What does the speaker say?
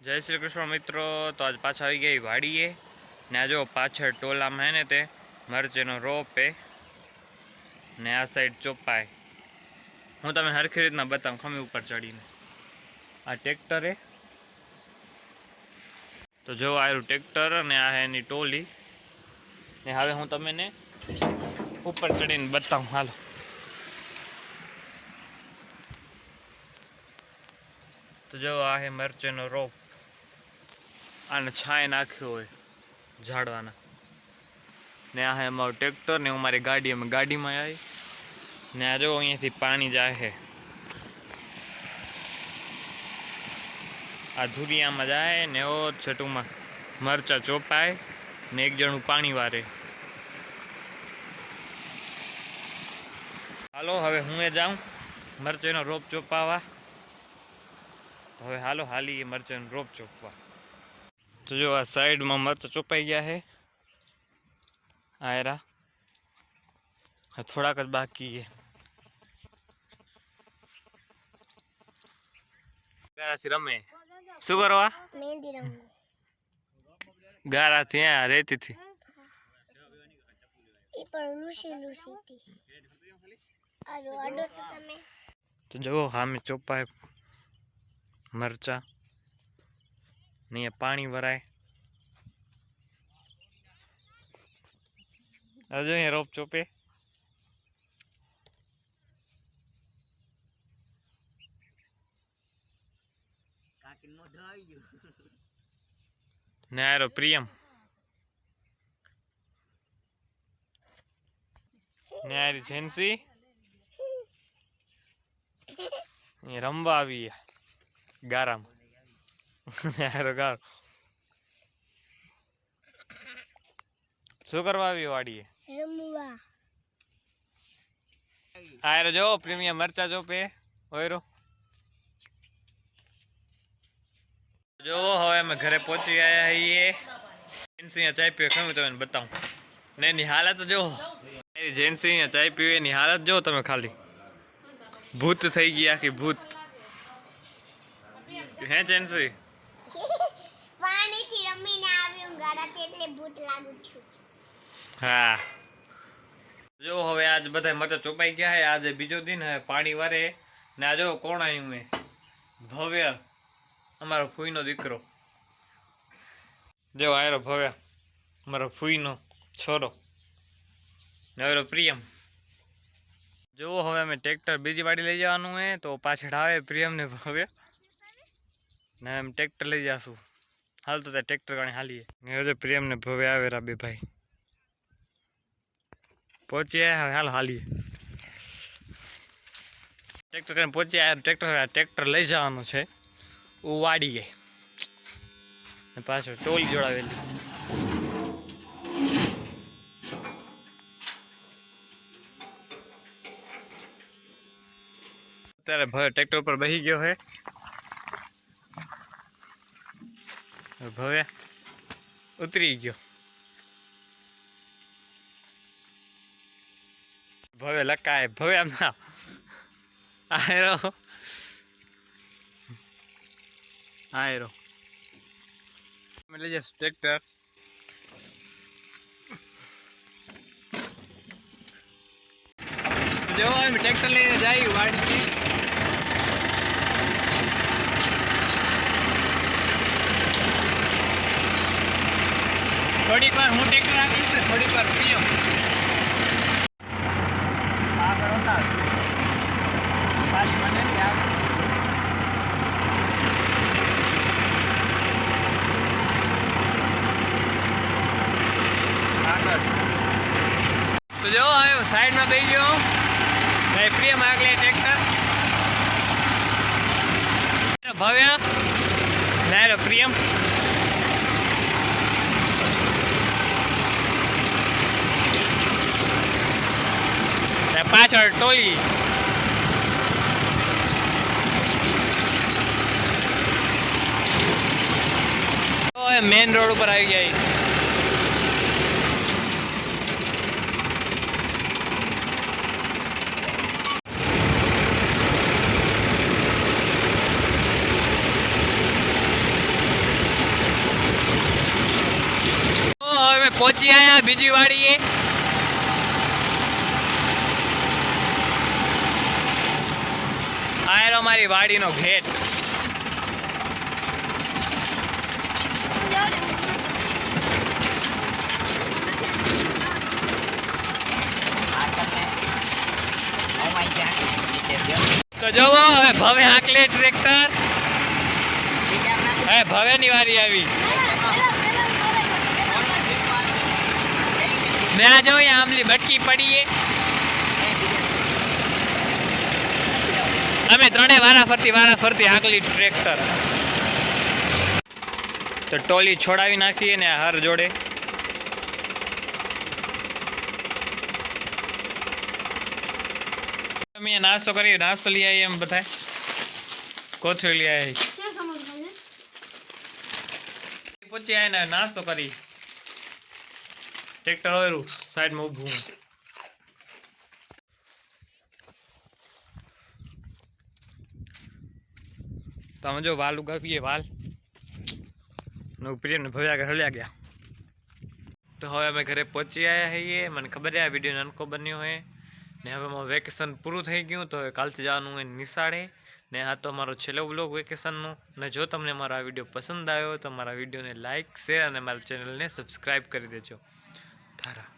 જય શ્રી કૃષ્ણ મિત્રો। તો આજ પાછા આવી ગઈ વાડીએ ને આ જો પાછળ ટોલામાં હે ને તે મરચીનો રોપ હે ને આ સાઈડ ચોપાય। હું તમને હરખી રીતના બતાવું ખમી ઉપર ચડીને। આ ટ્રેક્ટર હે તો જો આયરું ટ્રેક્ટર અને આ હે એની ટોલી ને હવે હું તમને ઉપર ચડીને બતાવું હાલો। તો જો આ હે મરચીનો રોપ આને છાંય નાખ્યો હોય ઝાડવાના ને આ હે અમારું ટ્રેક્ટર ને હું મારી ગાડીમાં આવી ને આ જો અહીંયાથી પાણી જાય છે આ ધુરિયામાં જાય ને એવો છટુમાં મરચા ચોપાય ને એક જણું પાણી વારે। હાલો હવે હું એ જાઉં મરચાનો રોપ ચોપાવા। હવે હાલો હાલી મરચાનો રોપ ચોપવા। તો જો આ સાઈડમાં મરચા ચોપાઈ ગયા છે આયરા થોડાક જ બાકી છે। ગારાથી રમે શું કરવા મહેંદી રંગ ગારાથી આ રેતીથી ઈ પણ લૂસી થી આડો તો તમે તો જો સામે ચોપાય મરચા ને પાણી ભરાય હજુ અહીંયા રોપ ચોપે ને આરો પ્રિયમ ને આરી જેન્સી એ રમવા આવી ગારામાં આરો ગાર શું કરવા આવી વાડીએ રમવા આરો જો પ્રીમિયમ મરચા ચોપે ઓયરો જો હવે અમે ઘરે પહોંચી ગયા છીએ। જેન્સી ચાય પીવે ખમી તમને બતાવું ને એની હાલત જો જેન્સી ચાય પીવે એની હાલત જો તમે ખાલી ભૂત થઈ ગયા કે ભૂત હે જેન્સી પાણીથી રમીને આવ્યું ગારાથી એટલે ભૂત લાગુ છું। હા જો હવે આજ બધા મરચા ચોપાઈ ગયા હે આજે બીજો દિન હે પાણી વારે ને આ જો કોણ આવ્યું મેં ભવ્ય અમારો ફૂઈનો દીકરો જો આયરો ભવ્ય અમારો ફૂઈનો છોરો ને આયરો પ્રિયમ। જો હવે અમે ટ્રેક્ટર બીજી વાડી લઈ જવાનું હે તો પાછળ આવે પ્રિયમ ને ભવ્ય ને અમે ટ્રેક્ટર લઈ જશું। હાલ તો ત્યાં ટ્રેક્ટર ગાડી હાલીએ ને પ્રિયમ ને ભવ્ય આવે રા બે ભાઈ પહોંચી હવે હાલ હાલીએ ટ્રેક્ટર કરીને પહોંચી ટ્રેક્ટર લઈ જવાનું છે વાડી ગઈ ને પાછળ ટોલ જોડાવેલી અત્યારે ભવ્ય ટ્રેક્ટર ઉપર બેસી ગયો છે ભવ્ય ઉતરી ગયો ભવ્ય લકાય ભવ્ય આમ ના આયરો આયરો લઈ જઈશ ટ્રેક્ટર જો અમે ટ્રેક્ટર લઈને જાય વાડી થોડીક વાર હું ટ્રેક્ટર રાખીશ ને થોડીક વાર પીઓ આગળ હતા ખાલી મને તો જો હવે હું સાઈડમાં બેસી ગયો ભાઈ પ્રિયમ આગળ ટ્રેક્ટર ભવ્ય નાયરો પ્રિયમ પાછળ ટોલી મેન રોડ ઉપર આવી જાય। અમે પહોંચી આયા બીજી વાડીએ. આ અમારી વાડીનો ગેટ. તો જોવો હવે ભવે હાકલે ટ્રેક્ટર. હવે ભવેની વારી આવી. ને આ જો અહીંયા આંબલી બટકી પડીએ. અમે ત્રણે વારા ફરતી હાકલી ટ્રેક્ટર. તો ટોલી છોડાવી નાખીએ ને હર જોડે. અમે નાસ્તો કરીએ. નાસ્તો લઈ આવીએ એમ બધા. કોથળી લઈ આવી. પહોંચી આવીને નાસ્તો કરી. ટ્રેક્ટર ઓયરું સાઈડમાં ઊભું. તમે જો વાલ ઉગાવીએ વાલ પ્રિયમને ભવ્યા આગળ હલ્યા ગયા. તો હવે અમે ઘરે પહોંચી આવ્યા છીએ. મને ખબર છે આ વિડીયો નાનકો બન્યો હોય ને હવે મારું વેકેશન પૂરું થઈ ગયું. તો હવે કાલથી જવાનું હોય નિશાળે ને આ તો અમારો છેલ્લો વ્લોગ વેકેશનનો. ને જો તમને મારો આ વિડીયો પસંદ આવ્યો તો મારા વિડીયોને લાઇક શેર અને મારા ચેનલને સબસ્ક્રાઈબ કરી દેજો. તારા